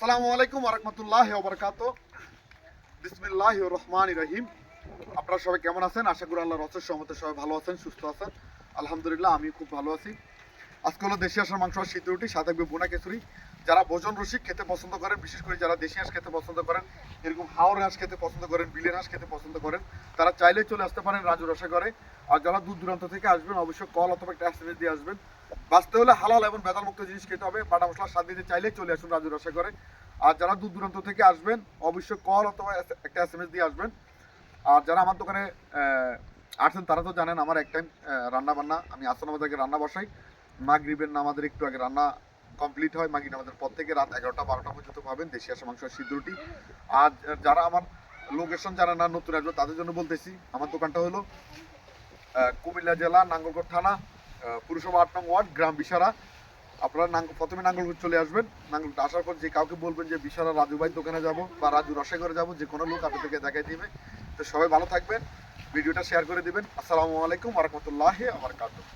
আসসালামু আলাইকুম ওয়া রাহমাতুল্লাহি ওয়া বারাকাতুহু। বিসমিল্লাহির রহমানির রহিম। আপনারা সবাই কেমন আছেন? আশা করি আল্লাহর অশেষ রহমতে সবাই ভালো আছেন, সুস্থ আছেন। আলহামদুলিল্লাহ আমি খুব ভালো আছি। আজকে হলো দেশি হাঁসের মাংস আর সিদ্ধ রুটি, সাথে থাকবে বোনা খিচুড়ি। যারা ভোজন রসিক খেতে পছন্দ করেন, বিশেষ করে যারা দেশি হাঁস খেতে পছন্দ করেন, এরকম হাওর হাঁস খেতে পছন্দ করেন, বিলের হাঁস খেতে পছন্দ করেন, তারা চাইলেই চলে আসতে পারেন রাজু রসাঘরে। আর যারা দূর দূরান্ত থেকে আসবেন অবশ্যই কল অথবা একটা এসএমএস দিয়ে আসবেন। বাঁচতে হলে হালাল এবং ভেজাল মুক্ত জিনিস খেতে হবে। বাটা মশলার স্বাদ দিতে চাইলেই চলে আসুন রাজু রসাঘরে। আর যারা দূর দূরান্ত থেকে আসবেন অবশ্যই কল অথবা একটা এসএমএস দিয়ে আসবেন। আর যারা আমার দোকানে আসছেন তারা তো জানেন আমার এক টাইম রান্না বান্না, আমি আসনাবাদ আগে রান্না বসাই। মাগরিবের নামাজের একটু আগে রান্না কমপ্লিট হয়। মাগরিব নামাজের পর থেকে রাত 11টা-12টা পর্যন্ত পাবেন দেশি হাঁসের মাংস আর সিদ্ধ রুটি। আর যারা আমার লোকেশন জানা না, নতুন আসবে তাদের জন্য বলতেছি, আমার দোকানটা হলো কুমিল্লা জেলা নাঙ্গলকোট থানা, পুরসভা 8 নং ওয়ার্ড, গ্রাম বিশারা। আপনারা প্রথমে নাঙ্গলকোট চলে আসবেন। নাঙ্গলকোট আসার পর যে কাউকে বলবেন যে বিশারা রাজু ভাই দোকানে যাব বা রাজু রসাঘরে যাব, যে কোনো লোক আপনাদেরকে দেখাই দিবে। তো সবাই ভালো থাকবেন, ভিডিওটা শেয়ার করে দিবেন। আসসালামু আলাইকুম ওয়া রাহমাতুল্লাহি ওয়া বারাকাতুহু।